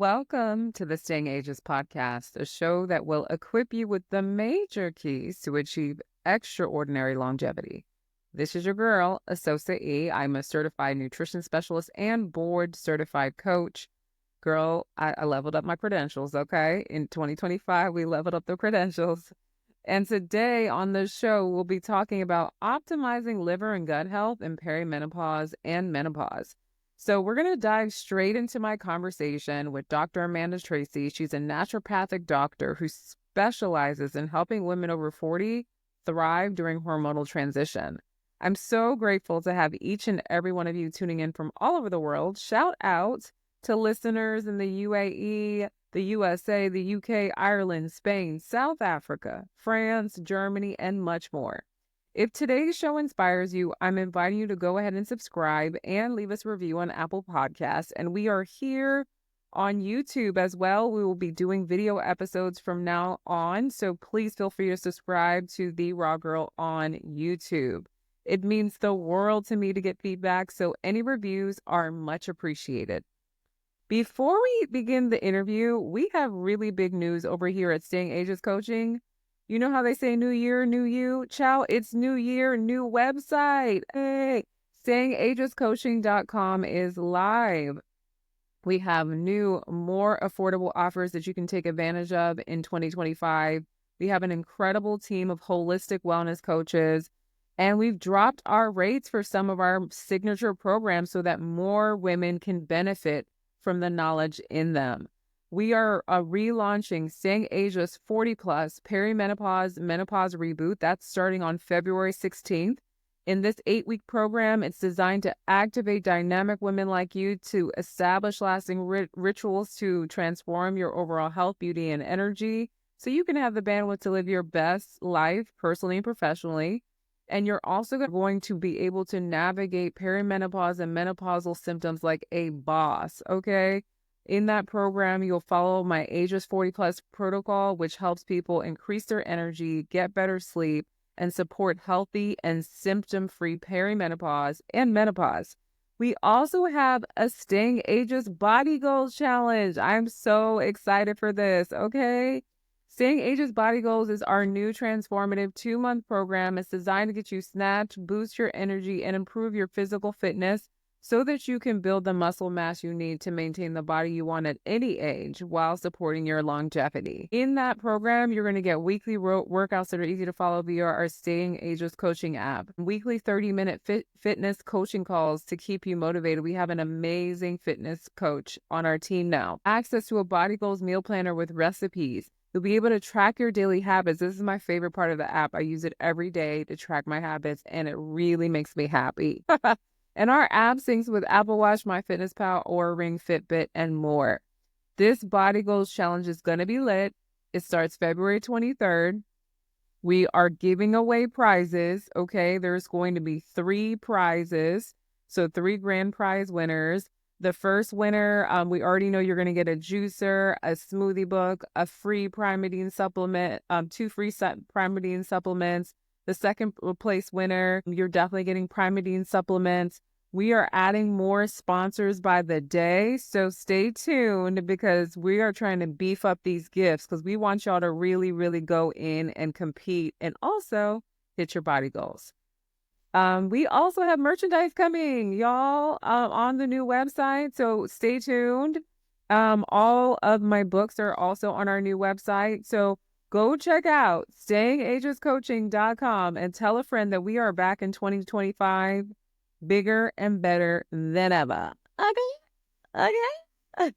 Welcome to the Staying Ageless podcast, a show that will equip you with the major keys to achieve extraordinary longevity. This is your girl, Esosa E. I'm a certified nutrition specialist and board certified coach. Girl, I leveled up my credentials, okay? In 2025, we leveled up the credentials. And today on the show, we'll be talking about optimizing liver and gut health in perimenopause and menopause. So we're going to dive straight into my conversation with Dr. Amanda Tracy. She's a naturopathic doctor who specializes in helping women over 40 thrive during hormonal transition. I'm so grateful to have each and every one of you tuning in from all over the world. Shout out to listeners in the UAE, the USA, the UK, Ireland, Spain, South Africa, France, Germany, and much more. If today's show inspires you, I'm inviting you to go ahead and subscribe and leave us a review on Apple Podcasts. And we are here on YouTube as well. We will be doing video episodes from now on. So please feel free to subscribe to The Raw Girl on YouTube. It means the world to me to get feedback, so any reviews are much appreciated. Before we begin the interview, we have really big news over here at Staying Ageless Coaching. You know how they say new year, new you? Ciao, it's new year, new website. Hey, StayingAgelessCoaching.com is live. We have new, more affordable offers that you can take advantage of in 2025. We have an incredible team of holistic wellness coaches, and we've dropped our rates for some of our signature programs so that more women can benefit from the knowledge in them. We are relaunching Staying Ageless 40 Plus Perimenopause Menopause Reboot. That's starting on February 16th. In this 8-week program, it's designed to activate dynamic women like you to establish lasting rituals to transform your overall health, beauty, and energy so you can have the bandwidth to live your best life personally and professionally. And you're also going to be able to navigate perimenopause and menopausal symptoms like a boss, okay? In that program, you'll follow my Ageless 40 Plus protocol, which helps people increase their energy, get better sleep, and support healthy and symptom-free perimenopause and menopause. We also have a Staying Ageless Body Goals Challenge. I'm so excited for this, okay? Staying Ageless Body Goals is our new transformative 2-month program. It's designed to get you snatched, boost your energy, and improve your physical fitness so that you can build the muscle mass you need to maintain the body you want at any age while supporting your longevity. In that program, you're going to get weekly workouts that are easy to follow via our Staying Ageless coaching app. Weekly 30-minute fitness coaching calls to keep you motivated. We have an amazing fitness coach on our team now. Access to a Body Goals meal planner with recipes. You'll be able to track your daily habits. This is my favorite part of the app. I use it every day to track my habits, and it really makes me happy. And our app syncs with Apple Watch, MyFitnessPal, Oura Ring, Fitbit, and more. This Body Goals Challenge is going to be lit. It starts February 23rd. We are giving away prizes, okay? There's going to be 3 prizes, so 3 grand prize winners. The first winner, we already know you're going to get a juicer, a smoothie book, a free Primatine supplement, 2 free Primatine supplements. The second place winner, you're definitely getting Primatine supplements. We are adding more sponsors by the day, so stay tuned because we are trying to beef up these gifts because we want y'all to really, really go in and compete and also hit your body goals. We also have merchandise coming, y'all, on the new website, so stay tuned. All of my books are also on our new website, so go check out StayingAgelessCoaching.com and tell a friend that we are back in 2025, bigger and better than ever. Okay.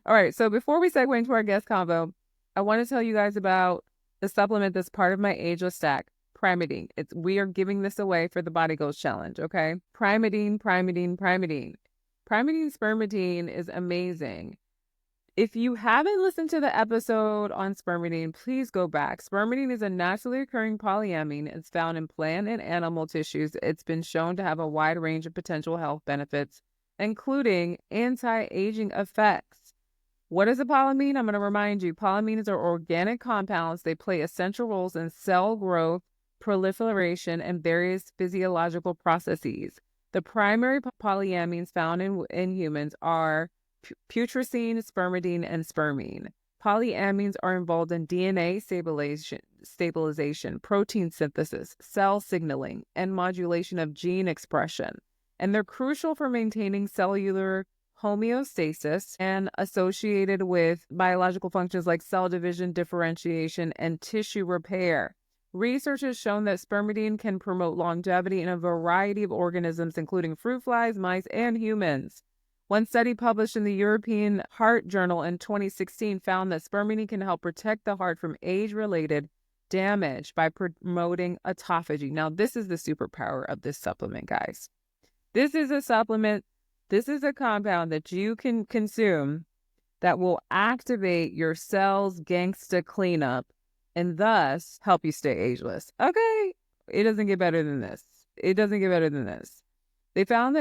All right, so before we segue into our guest convo, I want to tell you guys about the supplement that's part of my Ageless Stack. Primatine. We are giving this away for the Body Goals Challenge, okay? Primatine. Primatine spermatine is amazing. If you haven't listened to the episode on spermatine, please go back. Spermatine is a naturally occurring polyamine. It's found in plant and animal tissues. It's been shown to have a wide range of potential health benefits, including anti-aging effects. What is a polyamine? I'm going to remind you. Polyamines are organic compounds. They play essential roles in cell growth, proliferation, and various physiological processes. The primary polyamines found in humans are putrescine, spermidine, and spermine. Polyamines are involved in DNA stabilization, protein synthesis, cell signaling, and modulation of gene expression. And they're crucial for maintaining cellular homeostasis and associated with biological functions like cell division, differentiation, and tissue repair. Research has shown that spermidine can promote longevity in a variety of organisms, including fruit flies, mice, and humans. One study published in the European Heart Journal in 2016 found that spermidine can help protect the heart from age-related damage by promoting autophagy. Now, this is the superpower of this supplement, guys. This is a supplement. This is a compound that you can consume that will activate your cells' gangsta cleanup and thus help you stay ageless. Okay, it doesn't get better than this. It doesn't get better than this. They found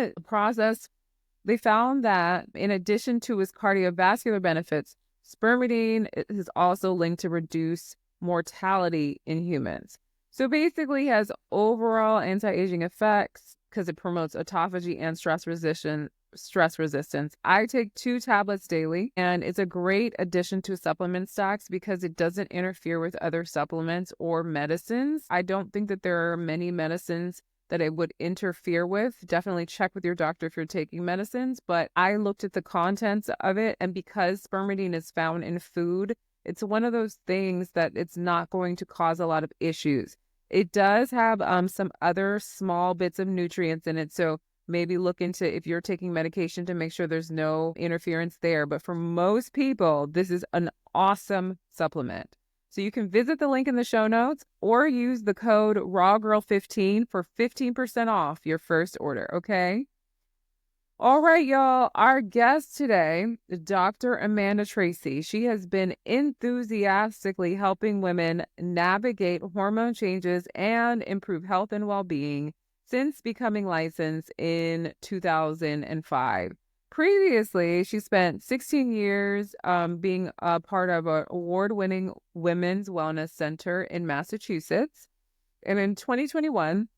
that in addition to its cardiovascular benefits, spermidine is also linked to reduce mortality in humans. So basically it has overall anti-aging effects because it promotes autophagy and stress resistance. I take 2 tablets daily, and it's a great addition to supplement stocks because it doesn't interfere with other supplements or medicines. I don't think that there are many medicines that it would interfere with. Definitely check with your doctor if you're taking medicines, but I looked at the contents of it, and because spermidine is found in food, it's one of those things that it's not going to cause a lot of issues. It does have some other small bits of nutrients in it, so maybe look into if you're taking medication to make sure there's no interference there. But for most people, this is an awesome supplement. So you can visit the link in the show notes or use the code RAWGIRL15 for 15% off your first order, okay? All right, y'all. Our guest today is Dr. Amanda Tracy. She has been enthusiastically helping women navigate hormone changes and improve health and well-being since becoming licensed in 2005. Previously, she spent 16 years being a part of an award-winning women's wellness center in Massachusetts. And in 2021,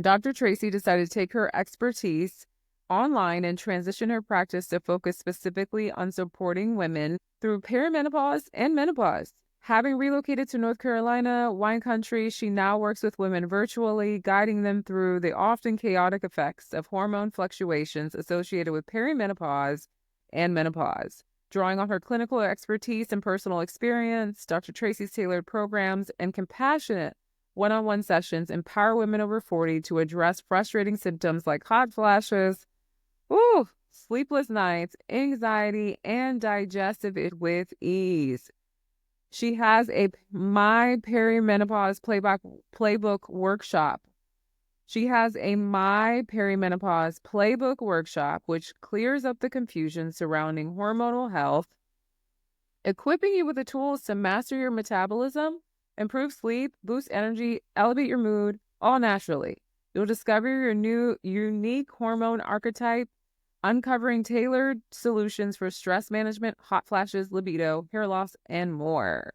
Dr. Tracy decided to take her expertise online and transition her practice to focus specifically on supporting women through perimenopause and menopause. Having relocated to North Carolina, wine country, she now works with women virtually, guiding them through the often chaotic effects of hormone fluctuations associated with perimenopause and menopause. Drawing on her clinical expertise and personal experience, Dr. Tracy's tailored programs and compassionate one-on-one sessions empower women over 40 to address frustrating symptoms like hot flashes, sleepless nights, anxiety, and digestive issues with ease. She has a My Perimenopause Playbook workshop. She has a My Perimenopause Playbook workshop, which clears up the confusion surrounding hormonal health, equipping you with the tools to master your metabolism, improve sleep, boost energy, elevate your mood, all naturally. You'll discover your new unique hormone archetype, uncovering tailored solutions for stress management, hot flashes, libido, hair loss, and more.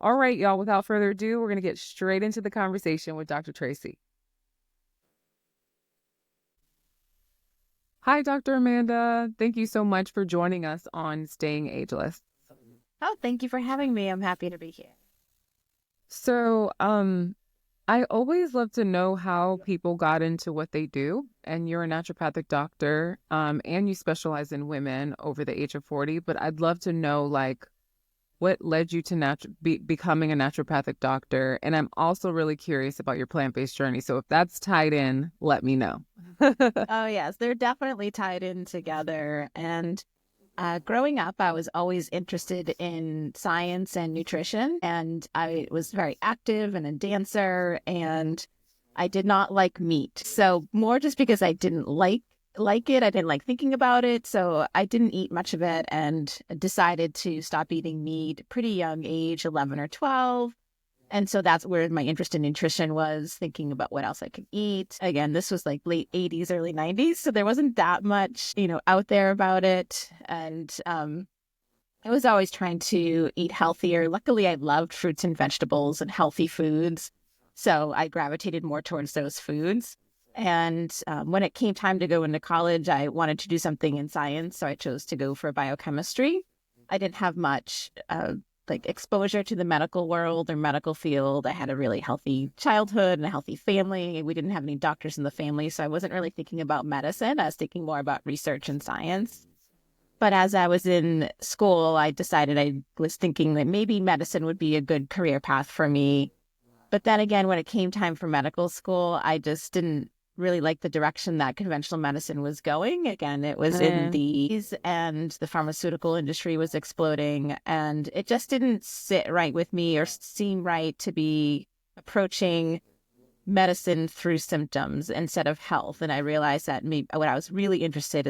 All right, y'all, without further ado, we're going to get straight into the conversation with Dr. Tracy. Hi, Dr. Amanda. Thank you so much for joining us on Staying Ageless. Oh, thank you for having me. I'm happy to be here. So, I always love to know how people got into what they do, and you're a naturopathic doctor, and you specialize in women over the age of 40, but I'd love to know, like, what led you to becoming a naturopathic doctor, and I'm also really curious about your plant-based journey, so if that's tied in, let me know. Oh, yes, they're definitely tied in together, and growing up, I was always interested in science and nutrition, and I was very active and a dancer, and I did not like meat. So more just because I didn't like it, I didn't like thinking about it, so I didn't eat much of it and decided to stop eating meat pretty young age, 11 or 12. And so that's where my interest in nutrition was, thinking about what else I could eat. Again, this was like late 80s, early 90s. So there wasn't that much, out there about it. And I was always trying to eat healthier. Luckily, I loved fruits and vegetables and healthy foods. So I gravitated more towards those foods. And when it came time to go into college, I wanted to do something in science. So I chose to go for biochemistry. I didn't have much like exposure to the medical world or medical field. I had a really healthy childhood and a healthy family. We didn't have any doctors in the family. So I wasn't really thinking about medicine. I was thinking more about research and science. But as I was in school, I decided I was thinking that maybe medicine would be a good career path for me. But then again, when it came time for medical school, I just didn't really like the direction that conventional medicine was going. Again, it was in the and the pharmaceutical industry was exploding, and it just didn't sit right with me or seem right to be approaching medicine through symptoms instead of health. And I realized that what I was really interested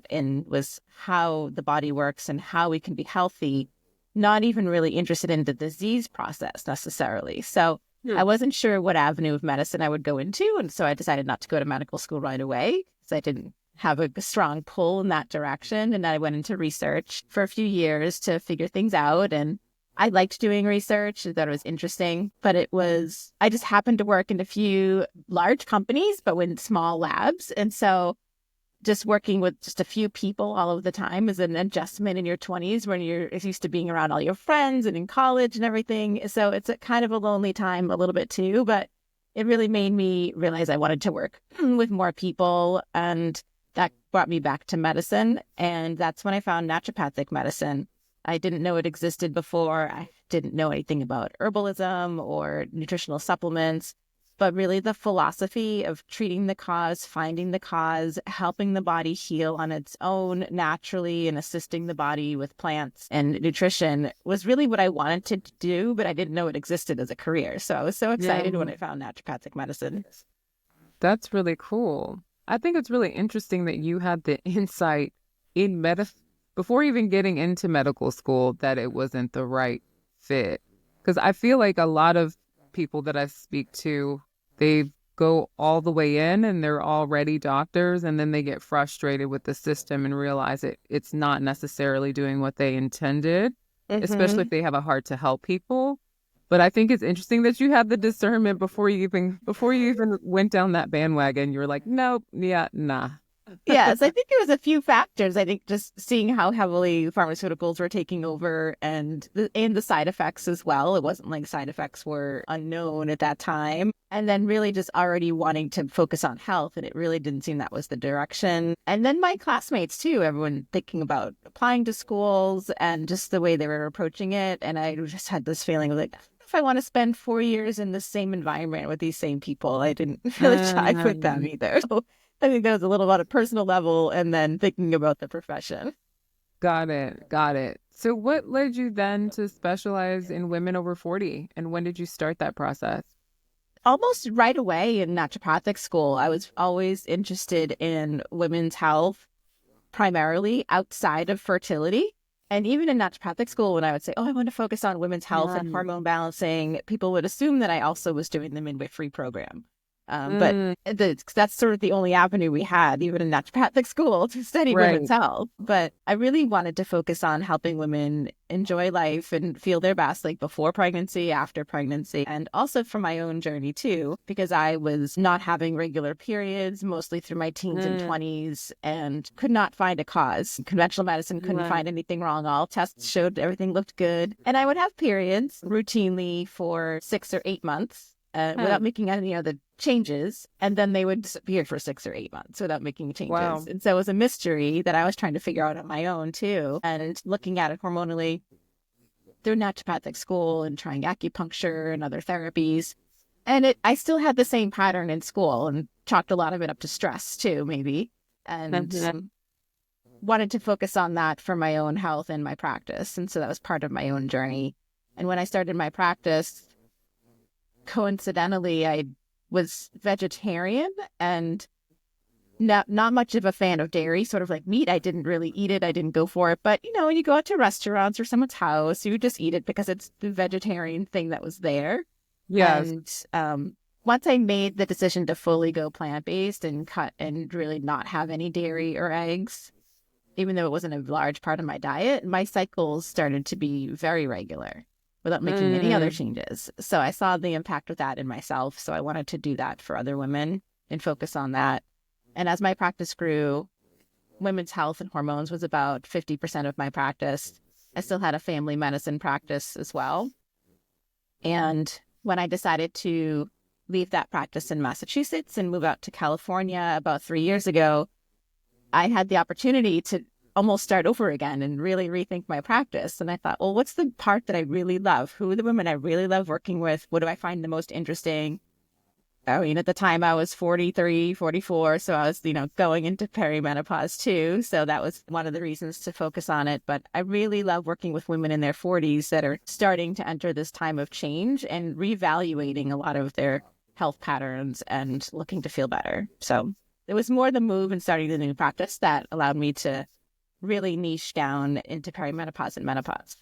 in was how the body works and how we can be healthy, not even really interested in the disease process necessarily. So I wasn't sure what avenue of medicine I would go into. And so I decided not to go to medical school right away because I didn't have a strong pull in that direction. And I went into research for a few years to figure things out. And I liked doing research. I thought it was interesting, but I just happened to work in a few large companies, but with small labs. And so just working with just a few people all of the time is an adjustment in your 20s when you're used to being around all your friends and in college and everything. So it's a kind of a lonely time a little bit too, but it really made me realize I wanted to work with more people. And that brought me back to medicine. And that's when I found naturopathic medicine. I didn't know it existed before. I didn't know anything about herbalism or nutritional supplements, but really the philosophy of treating the cause, finding the cause, helping the body heal on its own naturally and assisting the body with plants and nutrition was really what I wanted to do, but I didn't know it existed as a career. So I was so excited when I found naturopathic medicine. That's really cool. I think it's really interesting that you had the insight in medicine before even getting into medical school that it wasn't the right fit. Because I feel like a lot of people that I speak to, they go all the way in and they're already doctors, and then they get frustrated with the system and realize it's not necessarily doing what they intended, especially if they have a heart to help people. But I think it's interesting that you had the discernment before you even went down that bandwagon. You were like, nope, yeah, nah. Yes, I think it was a few factors. I think just seeing how heavily pharmaceuticals were taking over and the side effects as well. It wasn't like side effects were unknown at that time. And then really just already wanting to focus on health. And it really didn't seem that was the direction. And then my classmates too, everyone thinking about applying to schools and just the way they were approaching it. And I just had this feeling of like, if I want to spend 4 years in the same environment with these same people, I didn't really jive with them either. So I think that was a little on a personal level and then thinking about the profession. Got it. So what led you then to specialize in women over 40? And when did you start that process? Almost right away in naturopathic school, I was always interested in women's health, primarily outside of fertility. And even in naturopathic school, when I would say, oh, I want to focus on women's health and hormone balancing, people would assume that I also was doing the midwifery program. But that's sort of the only avenue we had, even in naturopathic school, to study women's health. But I really wanted to focus on helping women enjoy life and feel their best, like before pregnancy, after pregnancy, and also for my own journey too, because I was not having regular periods, mostly through my teens and 20s, and could not find a cause. Conventional medicine couldn't find anything wrong. All tests showed everything looked good. And I would have periods routinely for 6 or 8 months. Without making any other changes. And then they would disappear for 6 or 8 months without making changes. Wow. And so it was a mystery that I was trying to figure out on my own too. And looking at it hormonally through naturopathic school and trying acupuncture and other therapies. And I still had the same pattern in school and chalked a lot of it up to stress too, maybe. And wanted to focus on that for my own health and my practice. And so that was part of my own journey. And when I started my practice, coincidentally, I was vegetarian and not much of a fan of dairy, sort of like meat. I didn't really eat it. I didn't go for it. But, when you go out to restaurants or someone's house, you just eat it because it's the vegetarian thing that was there. Yes. And once I made the decision to fully go plant-based and cut and really not have any dairy or eggs, even though it wasn't a large part of my diet, my cycles started to be very regular without making any other changes. So I saw the impact of that in myself. So I wanted to do that for other women. and focus on that. And as my practice grew, women's health and hormones was about 50% of my practice. I still had a family medicine practice as well. And when I decided to leave that practice in Massachusetts and move out to California about 3 years ago, I had the opportunity to almost start over again and really rethink my practice. And I thought, well, what's the part that I really love? Who are the women I really love working with? What do I find the most interesting? I mean, at the time I was 43, 44. So I was, going into perimenopause too. So that was one of the reasons to focus on it. But I really love working with women in their 40s that are starting to enter this time of change and reevaluating a lot of their health patterns and looking to feel better. So it was more the move and starting the new practice that allowed me to really niche down into perimenopause and menopause.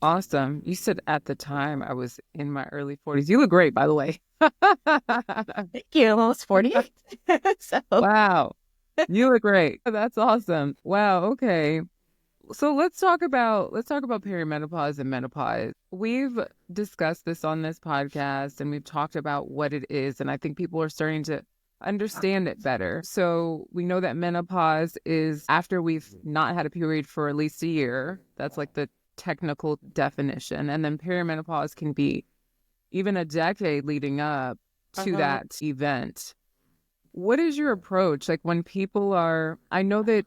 Awesome. You said at the time I was in my early 40s. You look great, by the way. Thank you. I'm almost 48. Wow. You look great. That's awesome. Wow. Okay. So let's talk about perimenopause and menopause. We've discussed this on this podcast and we've talked about what it is. And I think people are starting to understand it better. So we know that menopause is after we've not had a period for at least a year. That's like the technical definition. And then perimenopause can be even a decade leading up to that event. What is your approach? Like when people I know that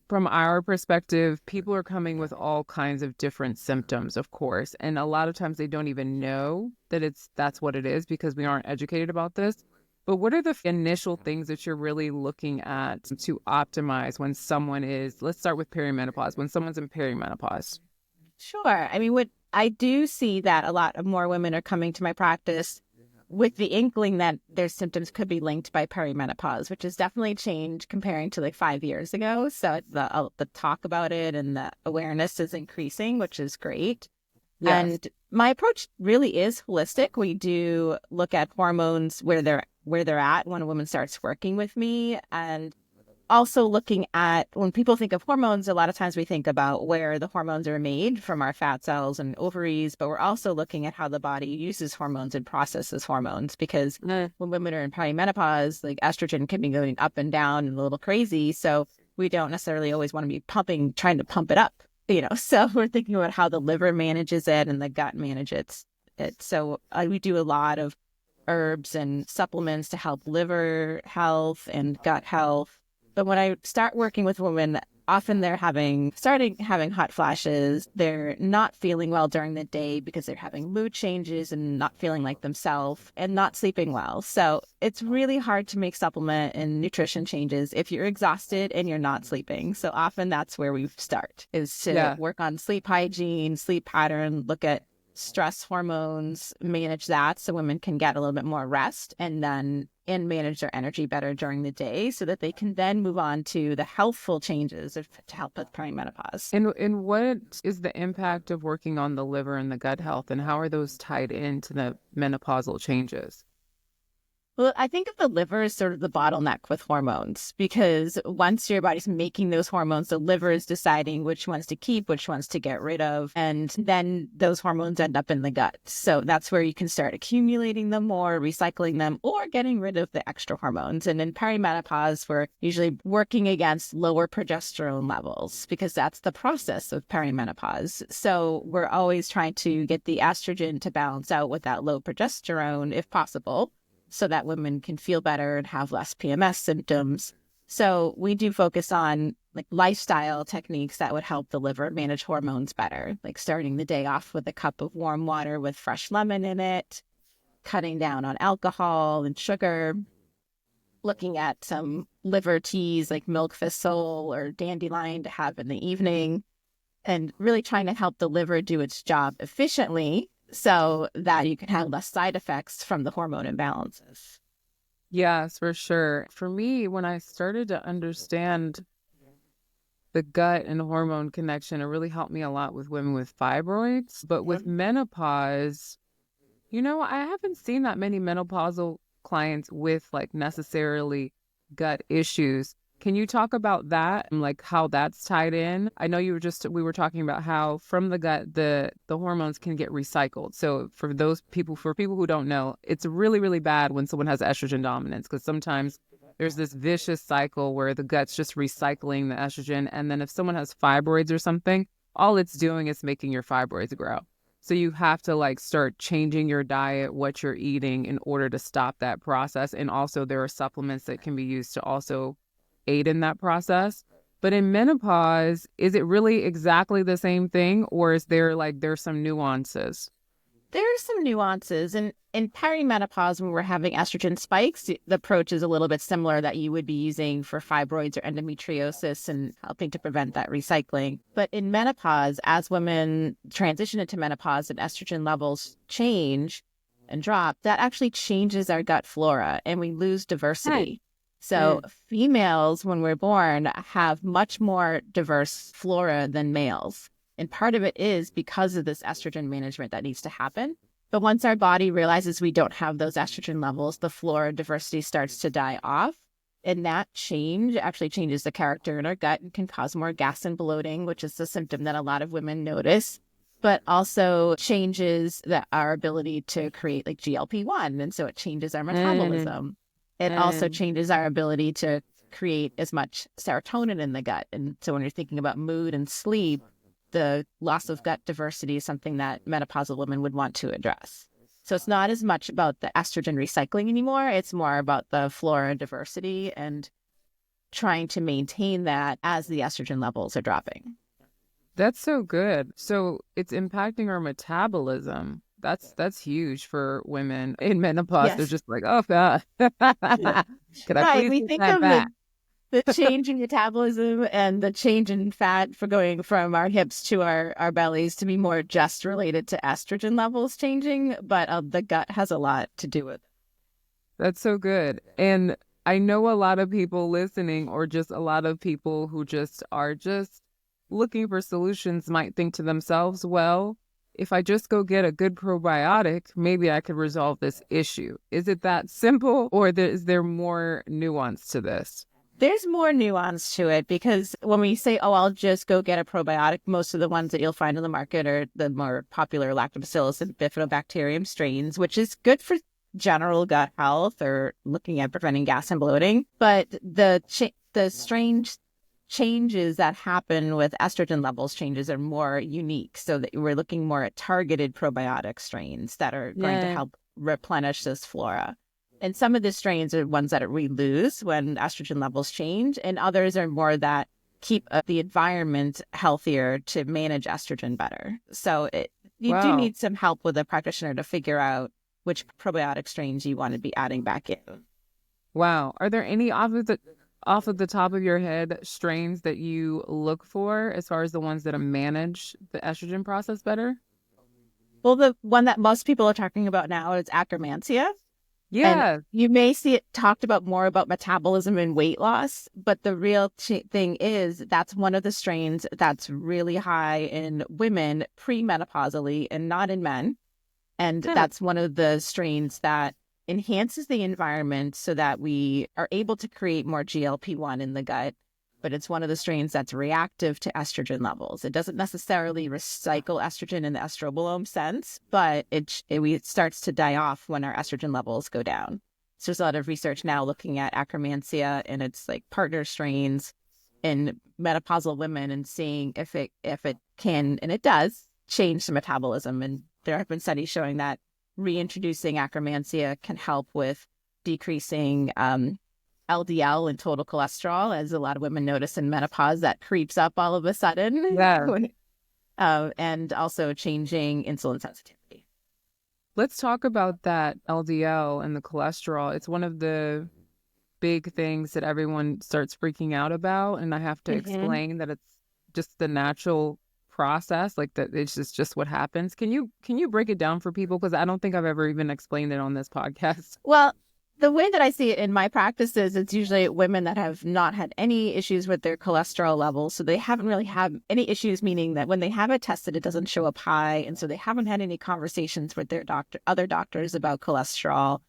from our perspective, people are coming with all kinds of different symptoms, of course. And a lot of times they don't even know that that's what it is because we aren't educated about this. But what are the initial things that you're really looking at to optimize when someone let's start with perimenopause, when someone's in perimenopause? Sure. I mean, what I do see that a lot of more women are coming to my practice with the inkling that their symptoms could be linked by perimenopause, which has definitely changed comparing to like 5 years ago. So the talk about it and the awareness is increasing, which is great. Yes. And my approach really is holistic. We do look at hormones where they're at when a woman starts working with me, and also looking at when people think of hormones, a lot of times we think about where the hormones are made from our fat cells and ovaries, but we're also looking at how the body uses hormones and processes hormones, because when women are in perimenopause, like estrogen can be going up and down and a little crazy. So we don't necessarily always want to be trying to pump it up, so we're thinking about how the liver manages it and the gut manages it. So we do a lot of herbs and supplements to help liver health and gut health. But when I start working with women, often they're starting having hot flashes. They're not feeling well during the day because they're having mood changes and not feeling like themselves and not sleeping well. So it's really hard to make supplement and nutrition changes if you're exhausted and you're not sleeping. So often that's where we start, is to work on sleep hygiene, sleep pattern, look at stress hormones, manage that so women can get a little bit more rest and manage their energy better during the day so that they can then move on to the healthful changes to help with perimenopause. And what is the impact of working on the liver and the gut health, and how are those tied into the menopausal changes? Well, I think of the liver as sort of the bottleneck with hormones, because once your body's making those hormones, the liver is deciding which ones to keep, which ones to get rid of, and then those hormones end up in the gut. So that's where you can start accumulating them more, recycling them, or getting rid of the extra hormones. And in perimenopause, we're usually working against lower progesterone levels because that's the process of perimenopause. So we're always trying to get the estrogen to balance out with that low progesterone if possible, so that women can feel better and have less PMS symptoms. So we do focus on like lifestyle techniques that would help the liver manage hormones better, like starting the day off with a cup of warm water with fresh lemon in it, cutting down on alcohol and sugar, looking at some liver teas like milk thistle or dandelion to have in the evening, and really trying to help the liver do its job efficiently so that you can have less side effects from the hormone imbalances. Yes, for sure. For me, when I started to understand the gut and hormone connection, it really helped me a lot with women with fibroids. But with menopause, I haven't seen that many menopausal clients with like necessarily gut issues. Can you talk about that and like how that's tied in? I know we were talking about how from the gut, the hormones can get recycled. So for people who don't know, it's really, really bad when someone has estrogen dominance, because sometimes there's this vicious cycle where the gut's just recycling the estrogen. And then if someone has fibroids or something, all it's doing is making your fibroids grow. So you have to like start changing your diet, what you're eating in order to stop that process. And also there are supplements that can be used to also aid in that process. But in menopause, is it really exactly the same thing, or is there's some nuances? There's some nuances. And in perimenopause, when we're having estrogen spikes, the approach is a little bit similar that you would be using for fibroids or endometriosis and helping to prevent that recycling. But in menopause, as women transition into menopause and estrogen levels change and drop, that actually changes our gut flora and we lose diversity. So females, when we're born, have much more diverse flora than males. And part of it is because of this estrogen management that needs to happen. But once our body realizes we don't have those estrogen levels, the flora diversity starts to die off. And that change actually changes the character in our gut and can cause more gas and bloating, which is the symptom that a lot of women notice, but also changes our ability to create like GLP-1. And so it changes our metabolism. It also changes our ability to create as much serotonin in the gut. And so when you're thinking about mood and sleep, the loss of gut diversity is something that menopausal women would want to address. So it's not as much about the estrogen recycling anymore. It's more about the flora diversity and trying to maintain that as the estrogen levels are dropping. That's so good. So it's impacting our metabolism. That's huge for women in menopause. Yes. They're just like, oh God, could I please we get think that of back? the change in metabolism and the change in fat for going from our hips to our bellies to be more just related to estrogen levels changing, but the gut has a lot to do with it. That's so good. And I know a lot of people listening, or just a lot of people who just are just looking for solutions, might think to themselves, well, if I just go get a good probiotic, maybe I could resolve this issue. Is it that simple, or is there more nuance to this? There's more nuance to it, because when we say, oh, I'll just go get a probiotic, most of the ones that you'll find on the market are the more popular Lactobacillus and Bifidobacterium strains, which is good for general gut health or looking at preventing gas and bloating. But the strange changes that happen with estrogen levels changes are more unique, so that we're looking more at targeted probiotic strains that are going to help replenish this flora. And some of the strains are ones that we lose when estrogen levels change, and others are more that keep the environment healthier to manage estrogen better. So you do need some help with a practitioner to figure out which probiotic strains you want to be adding back in. Wow. Are there any off of the top of your head strains that you look for as far as the ones that manage the estrogen process better? Well, the one that most people are talking about now is Akkermansia. Yeah. And you may see it talked about more about metabolism and weight loss, but the real thing is that's one of the strains that's really high in women premenopausally and not in men. And that's one of the strains that enhances the environment so that we are able to create more GLP-1 in the gut. But it's one of the strains that's reactive to estrogen levels. It doesn't necessarily recycle estrogen in the estrobolome sense, but it starts to die off when our estrogen levels go down. So there's a lot of research now looking at Akkermansia and its like partner strains in menopausal women and seeing if it can, and it does, change the metabolism. And there have been studies showing that reintroducing Akkermansia can help with decreasing LDL and total cholesterol, as a lot of women notice in menopause that creeps up all of a sudden. Yeah. And also changing insulin sensitivity. Let's talk about that LDL and the cholesterol. It's one of the big things that everyone starts freaking out about. And I have to explain that it's just the natural process, like that it's just what happens. Can you break it down for people? Because I don't think I've ever even explained it on this podcast. Well, the way that I see it in my practice is it's usually women that have not had any issues with their cholesterol levels. So they haven't really had any issues, meaning that when they have it tested, it doesn't show up high. And so they haven't had any conversations with their other doctors about cholesterol.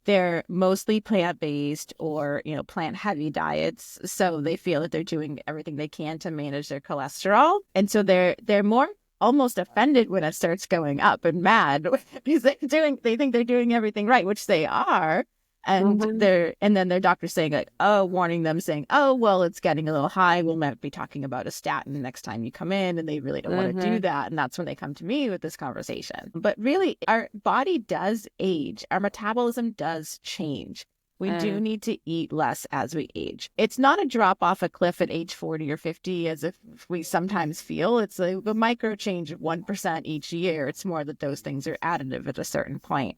they're mostly plant-based or, plant-heavy diets. So they feel that they're doing everything they can to manage their cholesterol. And so they're more almost offended when it starts going up and mad because they think they're doing everything right, which they are. And then their doctor's saying warning them saying, oh, well, it's getting a little high. We might be talking about a statin next time you come in, and they really don't want to do that. And that's when they come to me with this conversation. But really, our body does age. Our metabolism does change. We do need to eat less as we age. It's not a drop off a cliff at age 40 or 50 as if we sometimes feel. It's a micro change of 1% each year. It's more that those things are additive at a certain point.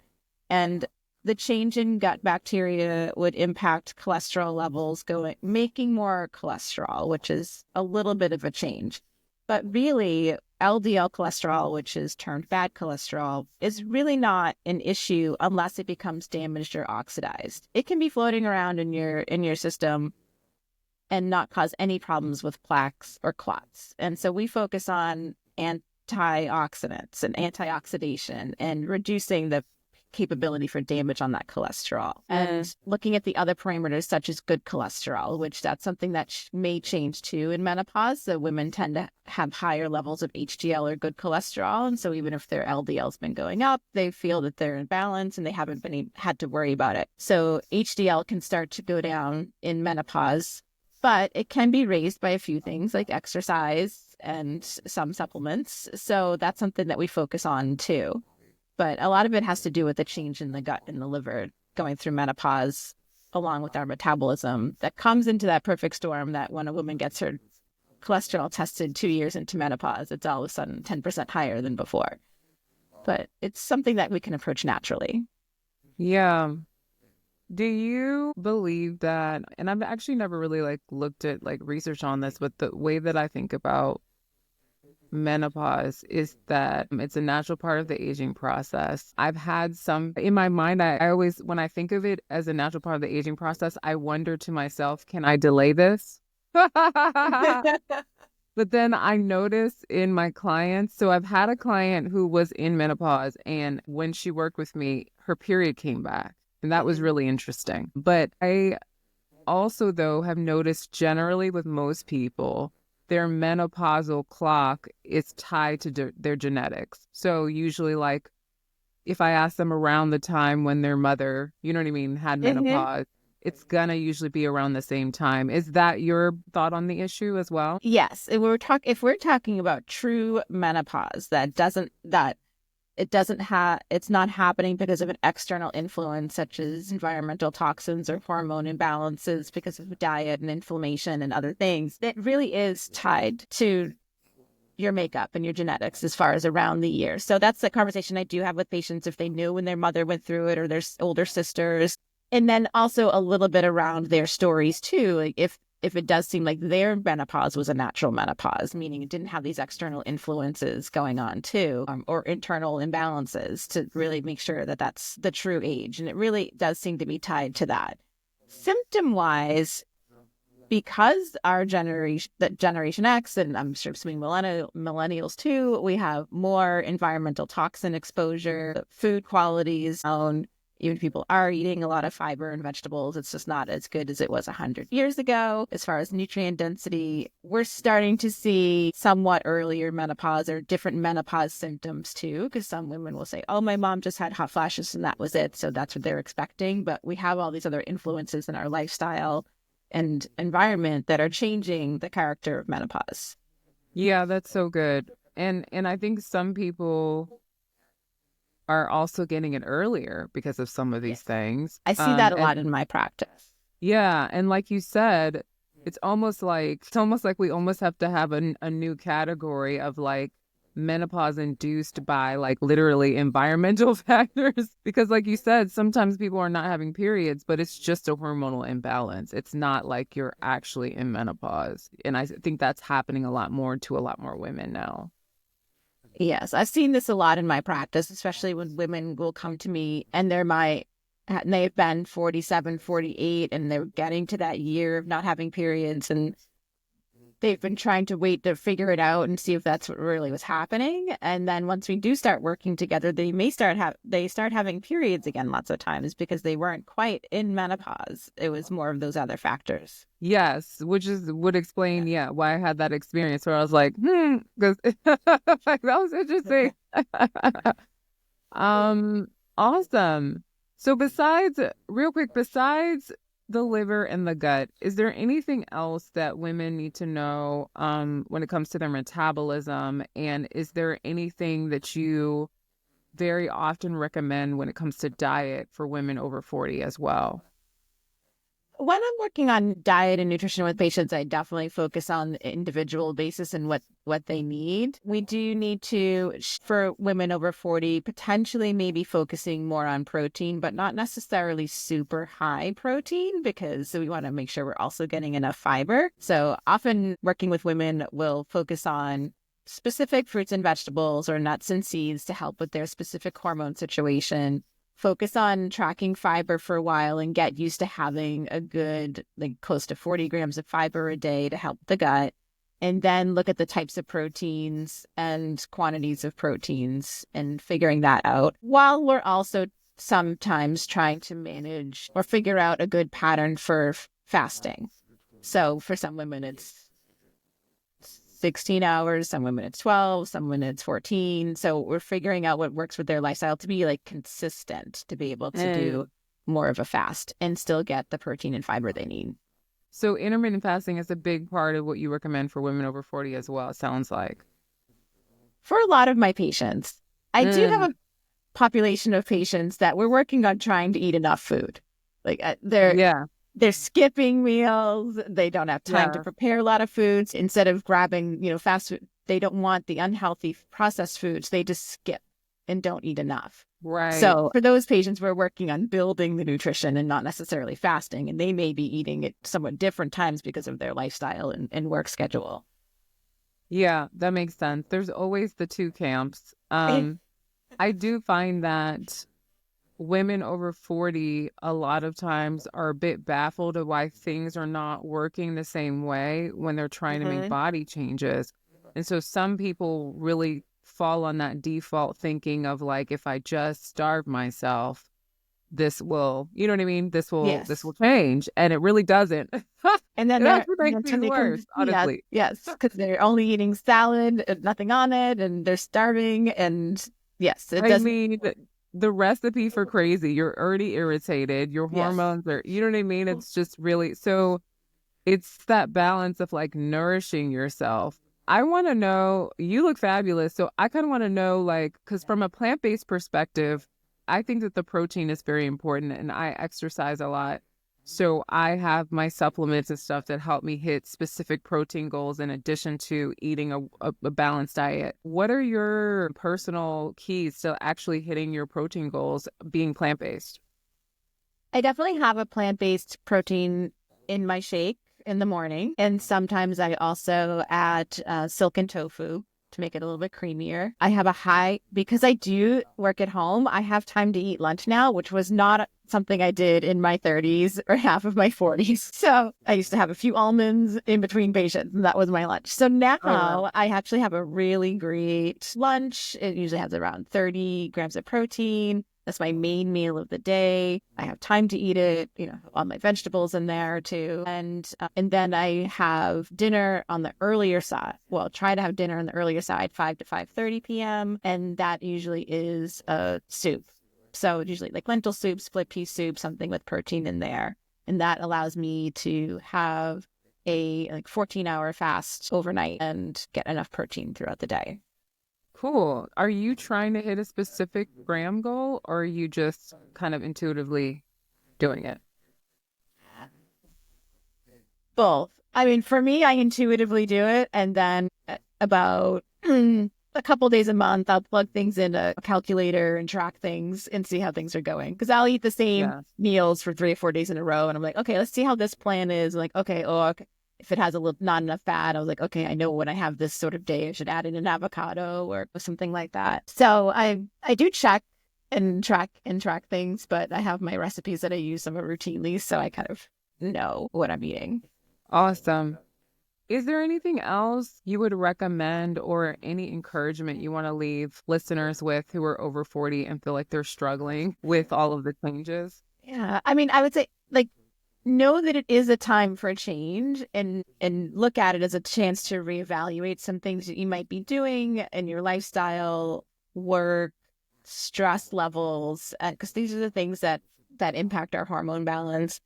And the change in gut bacteria would impact cholesterol levels, making more cholesterol, which is a little bit of a change. But really, LDL cholesterol, which is termed bad cholesterol, is really not an issue unless it becomes damaged or oxidized. It can be floating around in your system and not cause any problems with plaques or clots. And so we focus on antioxidants and antioxidation and reducing the capability for damage on that cholesterol and looking at the other parameters such as good cholesterol, which that's something that may change too in menopause. So women tend to have higher levels of HDL or good cholesterol, and so even if their LDL's been going up, they feel that they're in balance and they haven't had to worry about it. So HDL can start to go down in menopause, but it can be raised by a few things like exercise and some supplements. So that's something that we focus on too. But a lot of it has to do with the change in the gut and the liver going through menopause, along with our metabolism that comes into that perfect storm that when a woman gets her cholesterol tested 2 years into menopause, it's all of a sudden 10% higher than before. But it's something that we can approach naturally. Yeah. Do you believe that, and I've actually never really looked at research on this, but the way that I think about menopause is that it's a natural part of the aging process. I've had some in my mind. I always, when I think of it as a natural part of the aging process, I wonder to myself, can I delay this? But then I notice in my clients, so I've had a client who was in menopause, and when she worked with me, her period came back. And that was really interesting. But I also, though, have noticed generally with most people, their menopausal clock is tied to their genetics. So usually if I ask them around the time when their mother, you know what I mean, had menopause, it's gonna usually be around the same time. Is that your thought on the issue as well? Yes. If we're talking about true menopause, it's not happening because of an external influence such as environmental toxins or hormone imbalances because of diet and inflammation and other things. It really is tied to your makeup and your genetics as far as around the year. So that's the conversation I do have with patients if they knew when their mother went through it or their older sisters. And then also a little bit around their stories too. Like if it does seem like their menopause was a natural menopause, meaning it didn't have these external influences going on too, or internal imbalances to really make sure that that's the true age. And it really does seem to be tied to that. Symptom-wise, because our generation, that Generation X, and I'm sure assuming millennials too, we have more environmental toxin exposure, food qualities down. Even people are eating a lot of fiber and vegetables, it's just not as good as it was 100 years ago. As far as nutrient density, we're starting to see somewhat earlier menopause or different menopause symptoms too, because some women will say, oh, my mom just had hot flashes and that was it. So that's what they're expecting. But we have all these other influences in our lifestyle and environment that are changing the character of menopause. Yeah, that's so good. And I think some people are also getting it earlier because of some of these things. I see that a lot in my practice. Yeah. And like you said, it's almost like we almost have to have a new category of menopause induced by literally environmental factors. Because like you said, sometimes people are not having periods, but it's just a hormonal imbalance. It's not like you're actually in menopause. And I think that's happening a lot more to a lot more women now. Yes, I've seen this a lot in my practice, especially when women will come to me and they've been 47, 48, and they're getting to that year of not having periods. And they've been trying to wait to figure it out and see if that's what really was happening. And then once we do start working together, they start having periods again lots of times because they weren't quite in menopause. It was more of those other factors. Yes, which would explain, why I had that experience where I was like, because like, that was interesting. Awesome. So real quick, besides the liver and the gut, is there anything else that women need to know when it comes to their metabolism? And is there anything that you very often recommend when it comes to diet for women over 40 as well? When I'm working on diet and nutrition with patients, I definitely focus on the individual basis and what they need. We do need to, for women over 40, potentially maybe focusing more on protein, but not necessarily super high protein because we want to make sure we're also getting enough fiber. So often working with women will focus on specific fruits and vegetables or nuts and seeds to help with their specific hormone situation. Focus on tracking fiber for a while and get used to having a good, like close to 40 grams of fiber a day to help the gut. And then look at the types of proteins and quantities of proteins and figuring that out while we're also sometimes trying to manage or figure out a good pattern for fasting. So for some women, it's 16 hours, some women it's 12, some women it's 14. So we're figuring out what works with their lifestyle to be like consistent, to be able to do more of a fast and still get the protein and fiber they need. So intermittent fasting is a big part of what you recommend for women over 40 as well, it sounds like. For a lot of my patients, I do have a population of patients that we're working on trying to eat enough food. Like they're skipping meals. They don't have time to prepare a lot of foods. Instead of grabbing, fast food, they don't want the unhealthy processed foods. They just skip and don't eat enough. Right. So for those patients, we're working on building the nutrition and not necessarily fasting. And they may be eating at somewhat different times because of their lifestyle and work schedule. Yeah, that makes sense. There's always the two camps. I do find that women over 40 a lot of times are a bit baffled of why things are not working the same way when they're trying to make body changes. And so some people really fall on that default thinking of like, if I just starve myself, this will, you know what I mean? This will change. And it really doesn't. And then that's what makes things worse, honestly. Yes, because they're only eating salad and nothing on it, and they're starving. And yes, it doesn't. I mean, the recipe for crazy, you're already irritated, your hormones are, you know what I mean? It's just really, so it's that balance of like nourishing yourself. I want to know, you look fabulous. So I kind of want to know, like, because from a plant-based perspective, I think that the protein is very important and I exercise a lot. So I have my supplements and stuff that help me hit specific protein goals in addition to eating a balanced diet. What are your personal keys to actually hitting your protein goals being plant-based? I definitely have a plant-based protein in my shake in the morning. And sometimes I also add silken tofu to make it a little bit creamier. I have because I do work at home, I have time to eat lunch now, which was not something I did in my 30s or half of my 40s. So I used to have a few almonds in between patients, and that was my lunch. So now I actually have a really great lunch. It usually has around 30 grams of protein. That's my main meal of the day. I have time to eat it, all my vegetables in there too. And then I have dinner on the earlier side. Well, try to have dinner on the earlier side, 5 to 5:30 p.m. And that usually is a soup. So usually like lentil soup, split pea soup, something with protein in there. And that allows me to have a 14-hour fast overnight and get enough protein throughout the day. Cool. Are you trying to hit a specific gram goal or are you just kind of intuitively doing it? Both. I mean, for me, I intuitively do it. And then about a couple days a month, I'll plug things in a calculator and track things and see how things are going. Because I'll eat the same meals for 3 or 4 days in a row. And I'm like, okay, let's see how this plan is. I'm like, okay. If it has not enough fat, I was like, okay, I know when I have this sort of day, I should add in an avocado or something like that. So I do check and track things, but I have my recipes that I use somewhat routinely. So I kind of know what I'm eating. Awesome. Is there anything else you would recommend or any encouragement you want to leave listeners with who are over 40 and feel like they're struggling with all of the changes? Yeah. I mean, I would say like know that it is a time for change and look at it as a chance to reevaluate some things that you might be doing in your lifestyle, work, stress levels, because these are the things that impact our hormone balance.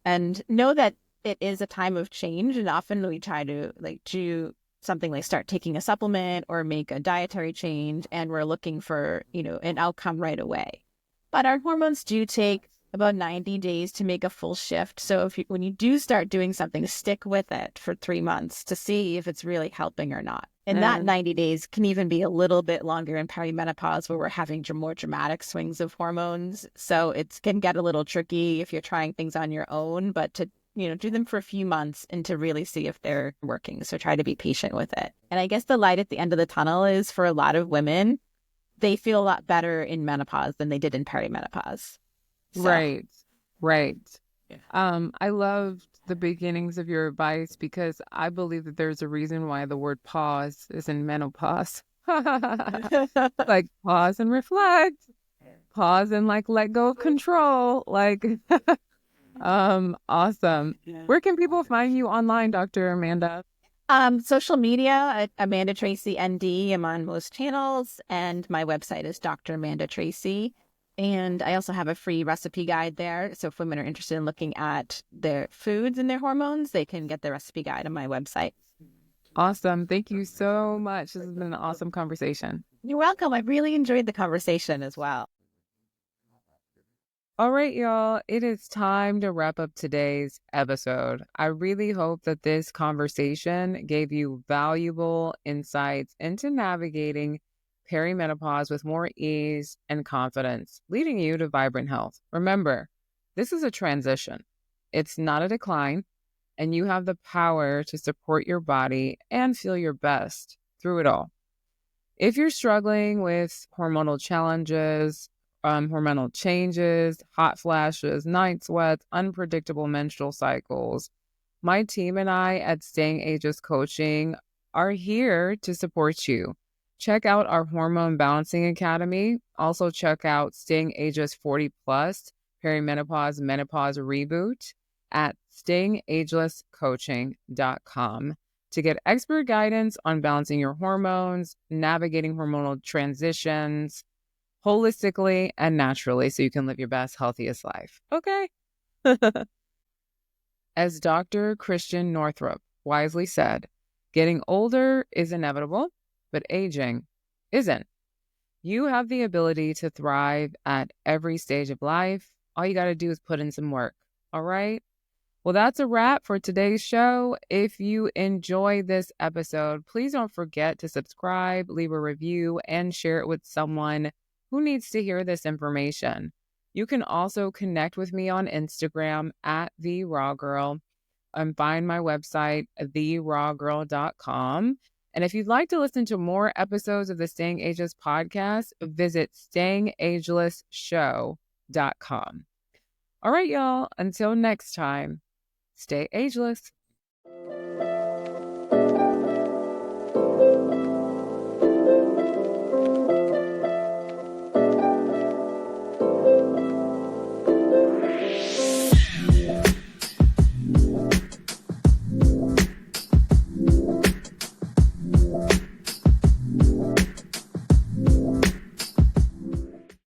And know that it is a time of change, and often we try to like do something like start taking a supplement or make a dietary change, and we're looking for, an outcome right away. But our hormones do take about 90 days to make a full shift. So when you do start doing something, stick with it for 3 months to see if it's really helping or not. And that 90 days can even be a little bit longer in perimenopause, where we're having more dramatic swings of hormones. So it can get a little tricky if you're trying things on your own, but to do them for a few months and to really see if they're working. So try to be patient with it. And I guess the light at the end of the tunnel is, for a lot of women, they feel a lot better in menopause than they did in perimenopause. So. Right. I loved the beginnings of your advice because I believe that there's a reason why the word pause is in menopause. Like pause and reflect, pause and like let go of control. Like, awesome. Where can people find you online, Dr. Amanda? Social media at Amanda Tracy ND. I'm on most channels, and my website is Dr. Amanda Tracy. And I also have a free recipe guide there. So if women are interested in looking at their foods and their hormones, they can get the recipe guide on my website. Awesome. Thank you so much. This has been an awesome conversation. You're welcome. I really enjoyed the conversation as well. All right, y'all. It is time to wrap up today's episode. I really hope that this conversation gave you valuable insights into navigating perimenopause with more ease and confidence, leading you to vibrant health. Remember, this is a transition. It's not a decline, and you have the power to support your body and feel your best through it all. If you're struggling with hormonal challenges, hormonal changes, hot flashes, night sweats, unpredictable menstrual cycles, my team and I at Staying Ageless Coaching are here to support you. Check out our Hormone Balancing Academy. Also check out Staying Ageless 40 Plus Perimenopause Menopause Reboot at stayingagelesscoaching.com to get expert guidance on balancing your hormones, navigating hormonal transitions holistically and naturally so you can live your best, healthiest life. Okay. As Dr. Christian Northrup wisely said, getting older is inevitable, but aging isn't. You have the ability to thrive at every stage of life. All you got to do is put in some work. All right. Well, that's a wrap for today's show. If you enjoy this episode, please don't forget to subscribe, leave a review, and share it with someone who needs to hear this information. You can also connect with me on Instagram at TheRawGirl and find my website, therawgirl.com. And if you'd like to listen to more episodes of the Staying Ageless podcast, visit stayingagelessshow.com. All right, y'all. Until next time, stay ageless.